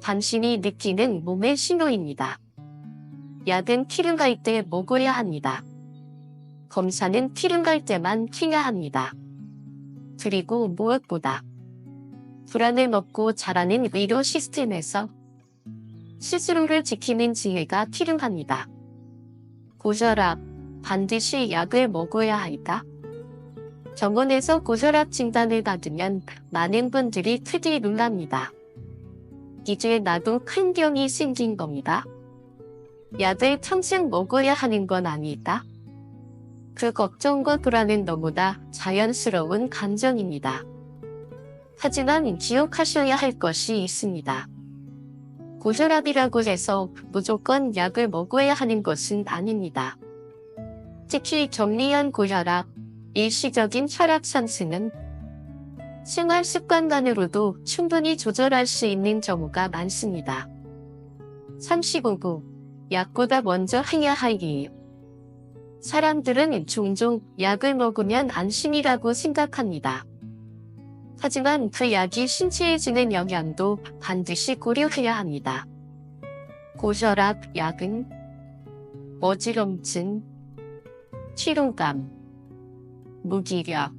당신이 느끼는 몸의 신호입니다. 약은 필요할 때 먹어야 합니다. 검사는 필요할 때만 해야 합니다. 그리고 무엇보다 불안을 먹고 자라는 의료 시스템에서 스스로를 지키는 지혜가 필요합니다. 고혈압, 반드시 약을 먹어야 할까? 병원에서 고혈압 진단을 받으면 많은 분들이 크게 놀랍니다. 이제 나도 큰 병이 생긴 겁니다. 약을 평생 먹어야 하는 건 아니다. 그 걱정과 불안은 너무나 자연스러운 감정입니다. 하지만 기억하셔야 할 것이 있습니다. 고혈압이라고 해서 무조건 약을 먹어야 하는 것은 아닙니다. 특히 경미한 고혈압, 일시적인 혈압 상승은 생활 습관만으로도 충분히 조절할 수 있는 경우가 많습니다. 35구, 약보다 먼저 해야 할 일. 사람들은 종종 약을 먹으면 안심이라고 생각합니다. 하지만 그 약이 신체에 주는 영향도 반드시 고려해야 합니다. 고혈압 약은 어지럼증, 피로감, 무기력,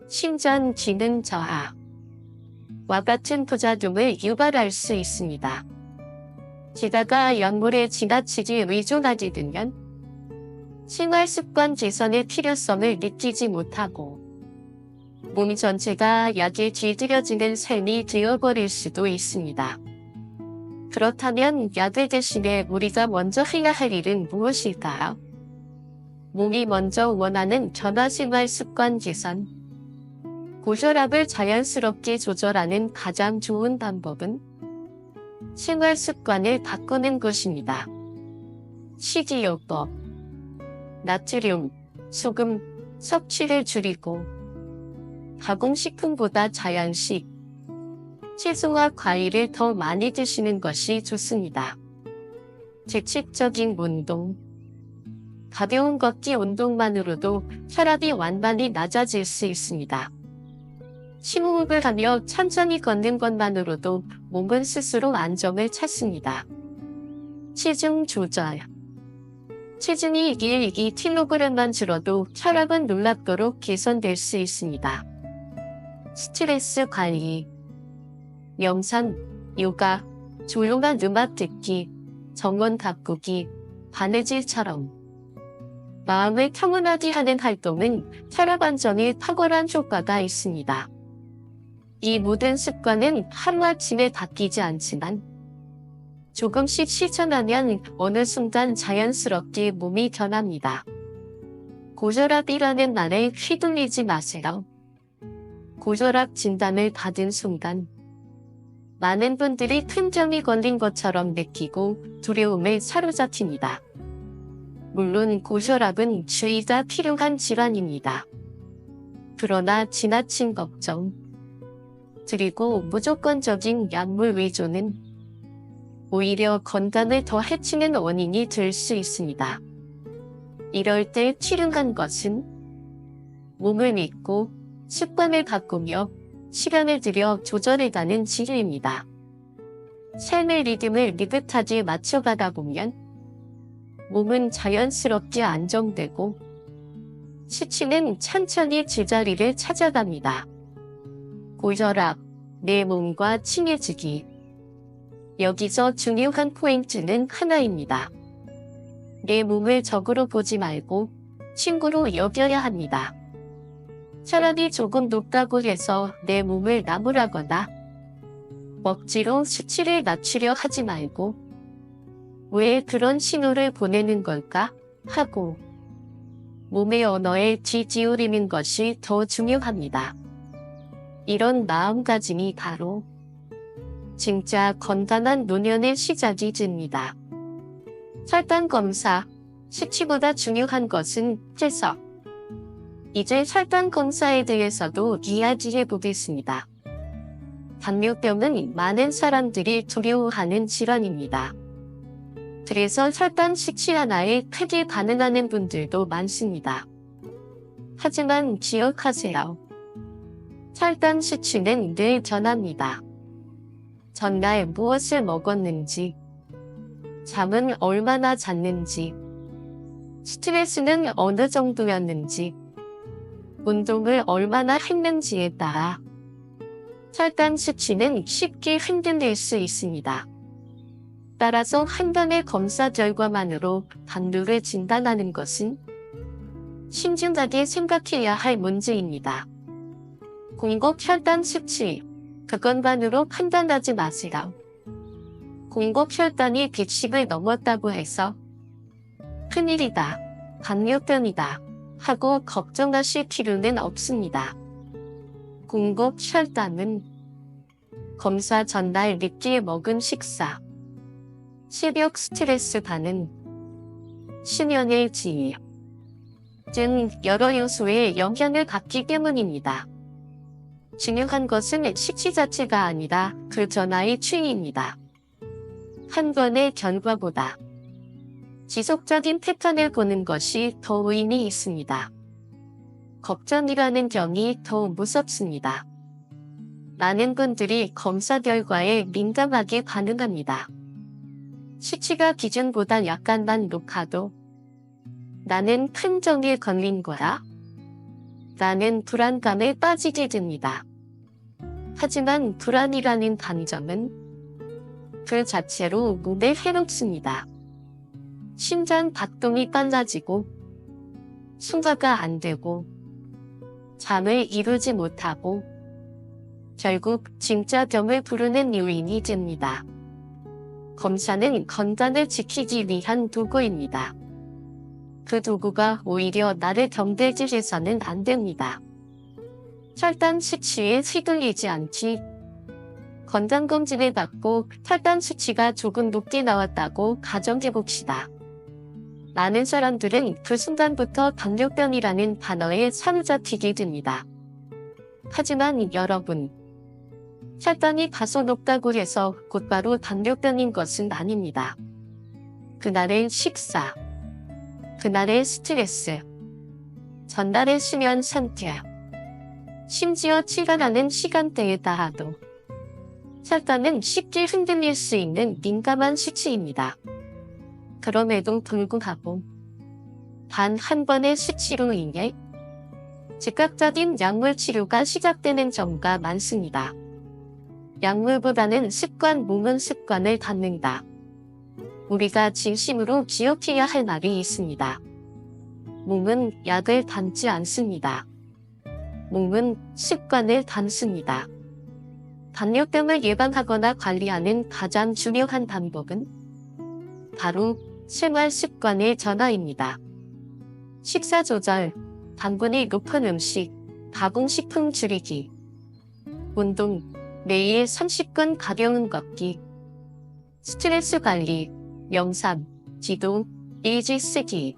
심장 기능 저하와 같은 부작용을 유발할 수 있습니다. 게다가 약물에 지나치게 의존하게 되면 생활 습관 개선의 필요성을 느끼지 못하고 몸 전체가 약에 길들여지는 삶이 되어버릴 수도 있습니다. 그렇다면 약을 대신에 우리가 먼저 해야 할 일은 무엇일까요? 몸이 먼저 원하는 변화 생활 습관 개선. 고혈압을 자연스럽게 조절하는 가장 좋은 방법은 생활 습관을 바꾸는 것입니다. 식이요법, 나트륨, 소금, 섭취를 줄이고 가공식품보다 자연식, 채소와 과일을 더 많이 드시는 것이 좋습니다. 규칙적인 운동, 가벼운 걷기 운동만으로도 혈압이 완만히 낮아질 수 있습니다. 심호흡을 하며 천천히 걷는 것만으로도 몸은 스스로 안정을 찾습니다. 체중 조절. 체중이 2kg만 줄어도 혈압은 놀랍도록 개선될 수 있습니다. 스트레스 관리. 명상, 요가, 조용한 음악 듣기, 정원 가꾸기, 바느질처럼 마음을 평온하게 하는 활동은 혈압 안정에 탁월한 효과가 있습니다. 이 모든 습관은 하루아침에 바뀌지 않지만 조금씩 실천하면 어느 순간 자연스럽게 몸이 변합니다. 고혈압이라는 말에 휘둘리지 마세요. 고혈압 진단을 받은 순간 많은 분들이 큰 병이 걸린 것처럼 느끼고 두려움에 사로잡힙니다. 물론 고혈압은 주의가 필요한 질환입니다. 그러나 지나친 걱정, 그리고 무조건적인 약물 위주는 오히려 건강을 더 해치는 원인이 될 수 있습니다. 이럴 때 필요한 것은 몸을 믿고 습관을 바꾸며 시간을 들여 조절해가는 지혜입니다. 삶의 리듬을 느긋하게 맞춰가다 보면 몸은 자연스럽게 안정되고 수치는 천천히 제자리를 찾아갑니다. 고혈압, 내 몸과 친해지기. 여기서 중요한 포인트는 하나입니다. 내 몸을 적으로 보지 말고 친구로 여겨야 합니다. 차라리 조금 높다고 해서 내 몸을 나무라거나 억지로 수치를 낮추려 하지 말고 왜 그런 신호를 보내는 걸까 하고 몸의 언어에 귀 기울이는 것이 더 중요합니다. 이런 마음가짐이 바로 진짜 건강한 노년의 시작이 됩니다. 혈당 검사, 수치보다 중요한 것은 해석. 이제 혈당 검사에 대해서도 이야기해 보겠습니다. 당뇨병은 많은 사람들이 두려워하는 질환입니다. 그래서 혈당 수치 하나에 크게 반응하는 분들도 많습니다. 하지만 기억하세요. 혈당 수치는 늘 변합니다. 전날 무엇을 먹었는지, 잠은 얼마나 잤는지, 스트레스는 어느 정도였는지, 운동을 얼마나 했는지에 따라 혈당 수치는 쉽게 흔들릴 수 있습니다. 따라서 한 번의 검사 결과만으로 당뇨를 진단하는 것은 신중하게 생각해야 할 문제입니다. 공복 혈당 수치, 그것만으로 판단하지 마세요. 공복 혈당이 110을 넘었다고 해서 큰일이다, 당뇨병이다 하고 걱정하실 필요는 없습니다. 공복 혈당은 검사 전날 늦게 먹은 식사, 새벽 스트레스 반응, 수면의 질 등 여러 요소에 영향을 받기 때문입니다. 중요한 것은 수치 자체가 아니라 그 전화의 추이입니다. 한 번의 결과보다 지속적인 패턴을 보는 것이 더 의미 있습니다. 걱정이라는 병이 더 무섭습니다. 많은 분들이 검사 결과에 민감하게 반응합니다. 수치가 기준보다 약간만 높아도 나는 큰 병에 걸린 거야? 라는 불안감에 빠지게 됩니다. 하지만 불안이라는 감정은 그 자체로 몸에 해롭습니다. 심장 박동이 빨라지고 소화가 안 되고 잠을 이루지 못하고 결국 진짜 병을 부르는 요인이 됩니다. 검사는 건강을 지키기 위한 도구입니다. 그 도구가 오히려 나를 병들게 해서는 안 됩니다. 혈당 수치에 휘둘리지 않기. 건강검진을 받고 혈당 수치가 조금 높게 나왔다고 가정해봅시다. 많은 사람들은 그 순간부터 당뇨병이라는 단어에 사로잡히게 됩니다. 하지만 여러분, 혈당이 다소 높다고 해서 곧바로 당뇨병인 것은 아닙니다. 그날의 식사, 그날의 스트레스, 전날의 수면 상태, 심지어 치료하는 시간대에 따라도 혈당은 쉽게 흔들릴 수 있는 민감한 수치입니다. 그럼에도 불구하고 단 한 번의 수치로 인해 즉각적인 약물 치료가 시작되는 경우가 많습니다. 약물보다는 습관, 몸은 습관을 갖는다. 우리가 진심으로 기억해야 할 말이 있습니다. 몸은 약을 담지 않습니다. 몸은 습관을 담습니다. 당뇨병을 예방하거나 관리하는 가장 중요한 방법은 바로 생활 습관의 전환입니다. 식사 조절, 당분이 높은 음식, 가공식품 줄이기, 운동, 매일 30분 가벼운 걷기, 스트레스 관리, 명상, 기도, 일지 쓰기,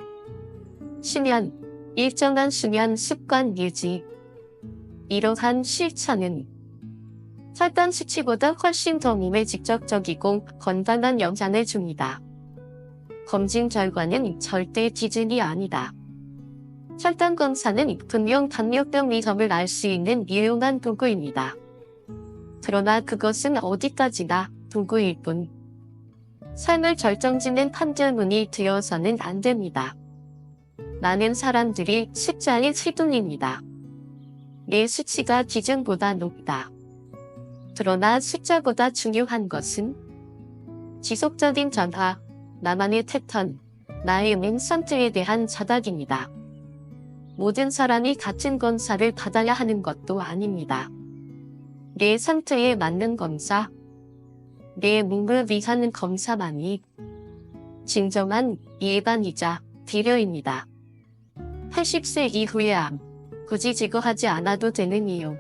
쉬면, 일정한 수면 습관 유지. 이러한 실천은 혈당 수치보다 훨씬 더 몸에 직접적이고 건강한 영향을 줍니다. 검진 결과는 절대 기준이 아니다. 혈당 검사는 분명 당뇨병 위험을 알 수 있는 유용한 도구입니다. 그러나 그것은 어디까지나 도구일 뿐, 삶을 결정짓는 판결문이 되어서는 안 됩니다. 많은 사람들이 숫자에 휘둘립니다. 내 수치가 기준보다 높다. 그러나 숫자보다 중요한 것은 지속적인 전화, 나만의 패턴, 나의 맹 상태에 대한 자각입니다. 모든 사람이 같은 검사를 받아야 하는 것도 아닙니다. 내 상태에 맞는 검사, 내 몸을 위한 검사만이 진정한 예방이자 비료입니다. 80세 이후의 암, 굳이 제거하지 않아도 되는 이유.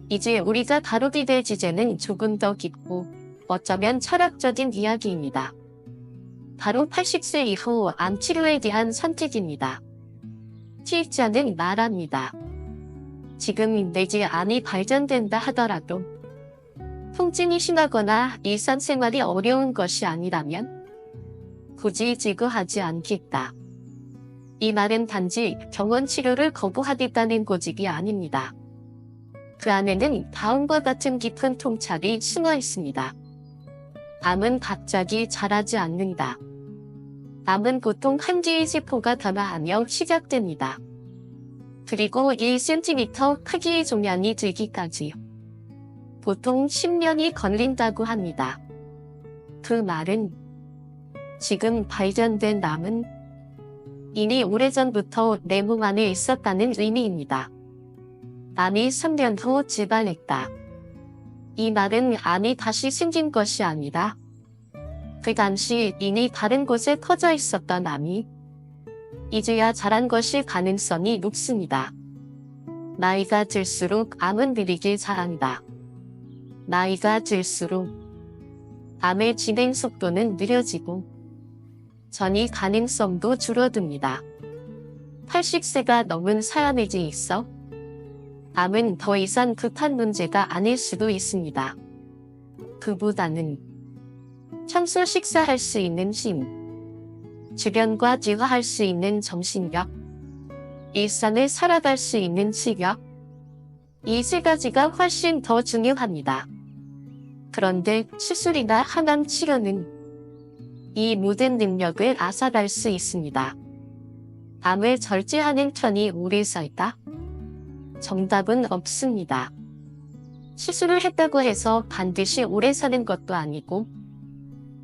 이제 우리가 다루게 될 주제는 조금 더 깊고 어쩌면 철학적인 이야기입니다. 바로 80세 이후 암 치료에 대한 선택입니다. 치료자는 말합니다. 지금 내지 암이 발전된다 하더라도 통증이 심하거나 일상생활이 어려운 것이 아니라면 굳이 제거하지 않겠다. 이 말은 단지 병원 치료를 거부하겠다는 고집이 아닙니다. 그 안에는 다음과 같은 깊은 통찰이 숨어 있습니다. 암은 갑자기 자라지 않는다. 암은 보통 한 개의 세포가 변화하며 시작됩니다. 그리고 1cm 크기의 종양이 되기까지 보통 10년이 걸린다고 합니다. 그 말은 지금 발견된 암은 이미 오래전부터 내 몸 안에 있었다는 의미입니다. 암이 3년 후 재발했다. 이 말은 암이 다시 생긴 것이 아니라 그 당시 이미 다른 곳에 퍼져 있었던 암이 이제야 자란 것일 가능성이 높습니다. 나이가 들수록 암은 느리게 자란다. 나이가 들수록 암의 진행 속도는 느려지고 전이 가능성도 줄어듭니다. 80세가 넘은 사람에게 있어 암은 더 이상 급한 문제가 아닐 수도 있습니다. 그보다는 평소 식사할 수 있는 힘, 주변과 대화할 수 있는 정신력, 일상을 살아갈 수 있는 체력, 이 세 가지가 훨씬 더 중요합니다. 그런데 수술이나 항암 치료는 이 모든 능력을 앗아갈 수 있습니다. 암을 절제하는 편이 오래 살다? 정답은 없습니다. 수술을 했다고 해서 반드시 오래 사는 것도 아니고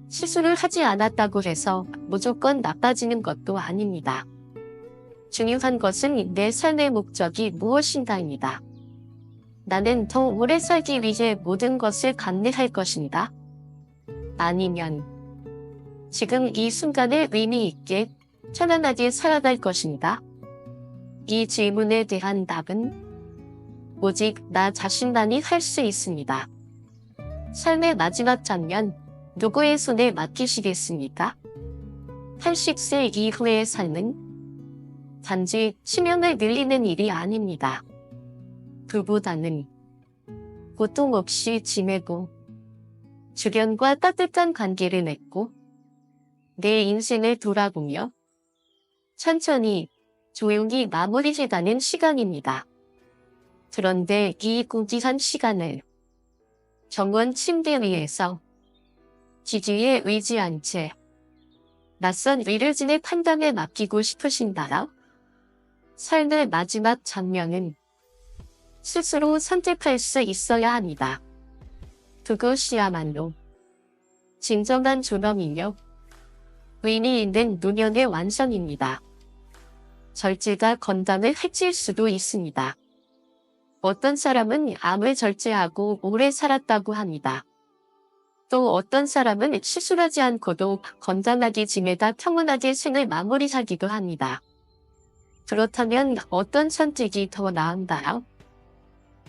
수술을 하지 않았다고 해서 무조건 나빠지는 것도 아닙니다. 중요한 것은 내 삶의 목적이 무엇인가입니다. 나는 더 오래 살기 위해 모든 것을 감내할 것인가? 아니면 지금 이 순간을 의미 있게 편안하게 살아갈 것인가? 이 질문에 대한 답은 오직 나 자신만이 할 수 있습니다. 삶의 마지막 장면, 누구의 손에 맡기시겠습니까? 80세 이후의 삶은 단지 수명을 늘리는 일이 아닙니다. 그보다는 고통 없이 지내고 주변과 따뜻한 관계를 맺고 내 인생을 돌아보며 천천히 조용히 마무리해가는 시간입니다. 그런데 이 고귀한 시간을 정원 침대 위에서 지지에 의지한 채 낯선 의료진의 판단에 맡기고 싶으신다라? 삶의 마지막 장면은 스스로 선택할 수 있어야 합니다. 그것이야말로 진정한 존엄이며 의미 있는 노년의 완성입니다. 절제가 건강을 해칠 수도 있습니다. 어떤 사람은 암을 절제하고 오래 살았다고 합니다. 또 어떤 사람은 수술하지 않고도 건강하게 지내다 평온하게 생을 마무리하기도 합니다. 그렇다면 어떤 선택이 더 나은가요?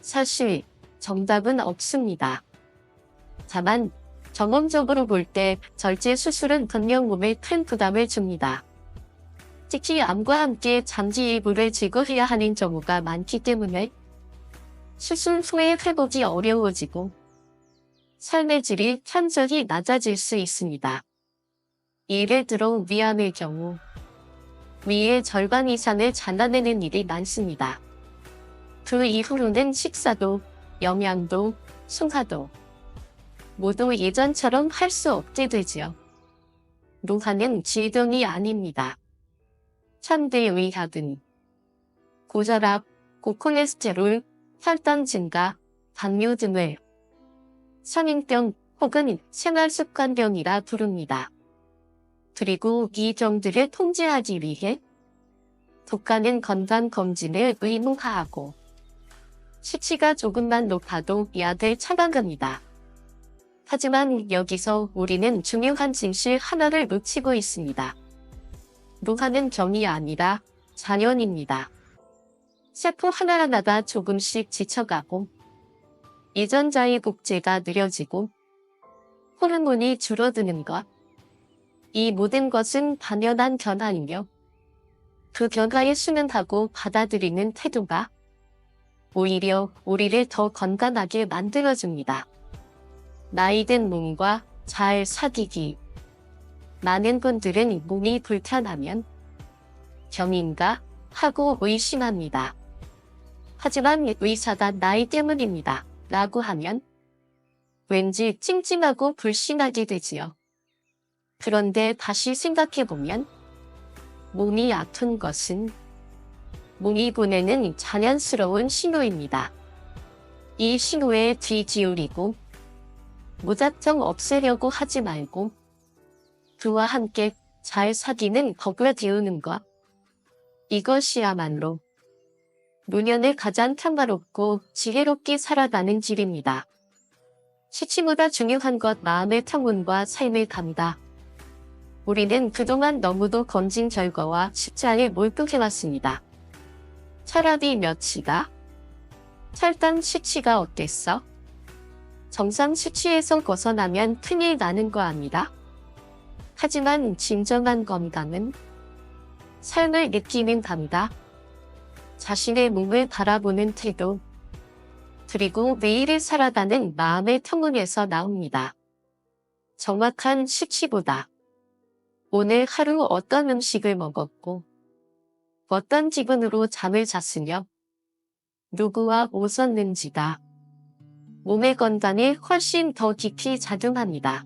사실 정답은 없습니다. 다만 경험적으로 볼 때 절제 수술은 분명 몸에 큰 부담을 줍니다. 특히 암과 함께 장기 일부를 제거해야 하는 경우가 많기 때문에 수술 후에 회복이 어려워지고 삶의 질이 현저히 낮아질 수 있습니다. 예를 들어 위암의 경우 위의 절반 이상을 잘라내는 일이 많습니다. 그 이후로는 식사도, 영양도, 소화도 모두 예전처럼 할 수 없게 되지요. 노화는 질병이 아닙니다. 현대의학은 고혈압, 고콜레스테롤, 혈당 증가, 당뇨 등을 성인병 혹은 생활습관병이라 부릅니다. 그리고 이 병들을 통제하기 위해 국가는 건강검진을 의무화하고 수치가 조금만 높아도 약을 처방합니다. 하지만 여기서 우리는 중요한 진실 하나를 놓치고 있습니다. 노화는 병이 아니라 자연입니다. 세포 하나하나가 조금씩 지쳐가고 유전자의 복제가 느려지고 호르몬이 줄어드는 것. 이 모든 것은 당연한 변화이며 그 변화에 순응하고 받아들이는 태도가 오히려 우리를 더 건강하게 만들어줍니다. 나이든 몸과 잘 사귀기. 많은 분들은 몸이 불편하면 병인가 하고 의심합니다. 하지만 의사가 나이 때문입니다. 라고 하면 왠지 찜찜하고 불신하게 되지요. 그런데 다시 생각해보면 몸이 아픈 것은 몸이 보내는 자연스러운 신호입니다. 이 신호에 뒤지우리고 무작정 없애려고 하지 말고 그와 함께 잘 사귀는 법을 배우는 것. 이것이야말로 노년을 가장 평화롭고 지혜롭게 살아가는 길입니다. 수치보다 중요한 것 마음의 평온과 삶의 감다. 우리는 그동안 너무도 검진 결과와 숫자에 몰두해왔습니다. 혈압이 몇이다? 혈당 수치가 어땠어? 정상 수치에서 벗어나면 큰일 나는 거 아니라? 하지만 진정한 건강은 삶을 느끼는 감다. 자신의 몸을 바라보는 태도, 그리고 매일을 살아가는 마음의 평온에서 나옵니다. 정확한 수치보다 오늘 하루 어떤 음식을 먹었고 어떤 기분으로 잠을 잤으며 누구와 웃었는지가 몸의 건강에 훨씬 더 깊이 작용합니다.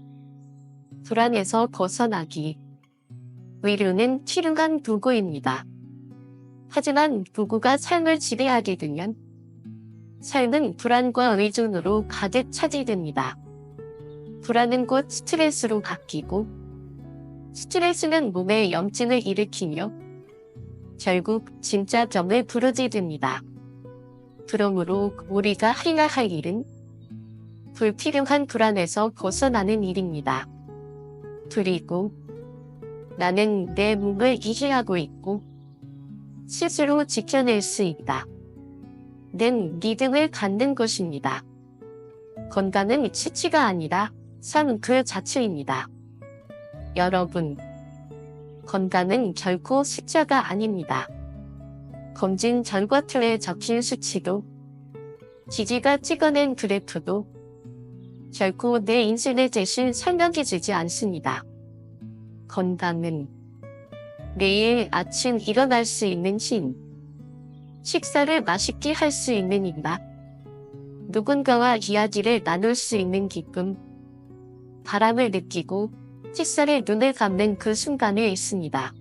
불안에서 벗어나기. 위로는 필요한 도구입니다. 하지만 도구가 삶을 지배하게 되면 삶은 불안과 의존으로 가득 차지됩니다. 불안은 곧 스트레스로 바뀌고 스트레스는 몸에 염증을 일으키며 결국 진짜 병을 부르게 됩니다. 그러므로 우리가 해야 할 일은 불필요한 불안에서 벗어나는 일입니다. 그리고 나는 내 몸을 이해하고 있고 스스로 지켜낼 수 있다. 는 믿음을 갖는 것입니다. 건강은 수치가 아니라 삶 그 자체입니다. 여러분, 건강은 결코 숫자가 아닙니다. 검진 결과표에 적힌 수치도, 지지가 찍어낸 그래프도 결코 내 인생의 대신 설명해주지 않습니다. 건강은 매일 아침 일어날 수 있는 힘, 식사를 맛있게 할 수 있는 입맛, 누군가와 이야기를 나눌 수 있는 기쁨, 바람을 느끼고 식사를 눈을 감는 그 순간에 있습니다.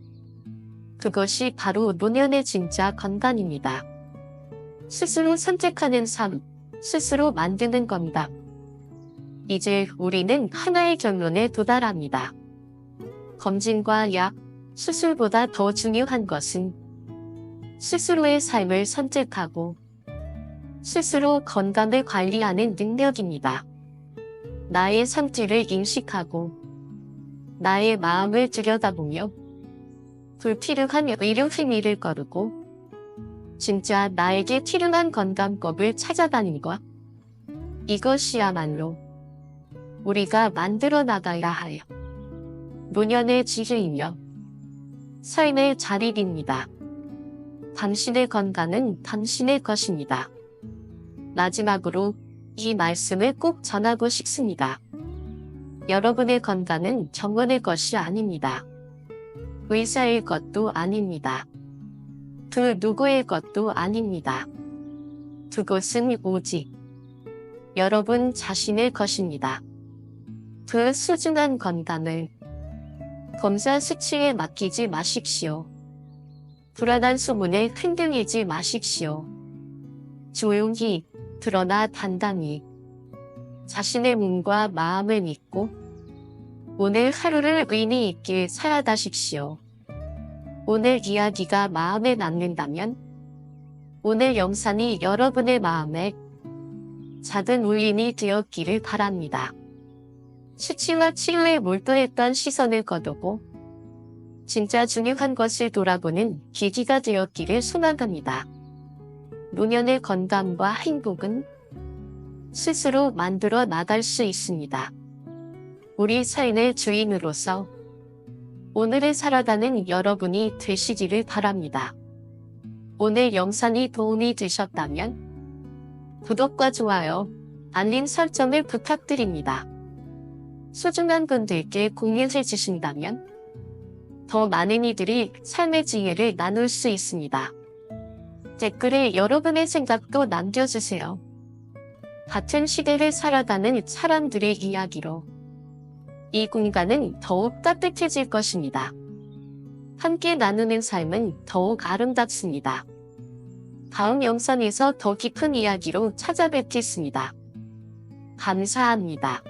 그것이 바로 노년의 진짜 건강입니다. 스스로 선택하는 삶, 스스로 만드는 건강. 이제 우리는 하나의 결론에 도달합니다. 검진과 약, 수술보다 더 중요한 것은 스스로의 삶을 선택하고 스스로 건강을 관리하는 능력입니다. 나의 상태를 인식하고 나의 마음을 들여다보며 불필요한 의료 행위를 거르고 진짜 나에게 필요한 건강법을 찾아가는 것. 이것이야말로 우리가 만들어 나가야 할 노년의 지혜이며 삶의 자립입니다. 당신의 건강은 당신의 것입니다. 마지막으로 이 말씀을 꼭 전하고 싶습니다. 여러분의 건강은 정원의 것이 아닙니다. 의사의 것도 아닙니다. 그 누구의 것도 아닙니다. 그것은 오직 여러분 자신의 것입니다. 그 소중한 건강을 검사 수치에 맡기지 마십시오. 불안한 소문에 흔들리지 마십시오. 조용히 그러나 단단히 자신의 몸과 마음을 믿고 오늘 하루를 의미 있게 살아가십시오. 오늘 이야기가 마음에 남는다면 오늘 영상이 여러분의 마음에 작은 울림이 되었기를 바랍니다. 수치와 치유에 몰두했던 시선을 거두고 진짜 중요한 것을 돌아보는 계기가 되었기를 소망합니다. 노년의 건강과 행복은 스스로 만들어 나갈 수 있습니다. 우리 삶의 주인으로서 오늘을 살아가는 여러분이 되시기를 바랍니다. 오늘 영상이 도움이 되셨다면 구독과 좋아요, 알림 설정을 부탁드립니다. 소중한 분들께 공유해 주신다면 더 많은 이들이 삶의 지혜를 나눌 수 있습니다. 댓글에 여러분의 생각도 남겨주세요. 같은 시대를 살아가는 사람들의 이야기로 이 공간은 더욱 따뜻해질 것입니다. 함께 나누는 삶은 더욱 아름답습니다. 다음 영상에서 더 깊은 이야기로 찾아뵙겠습니다. 감사합니다.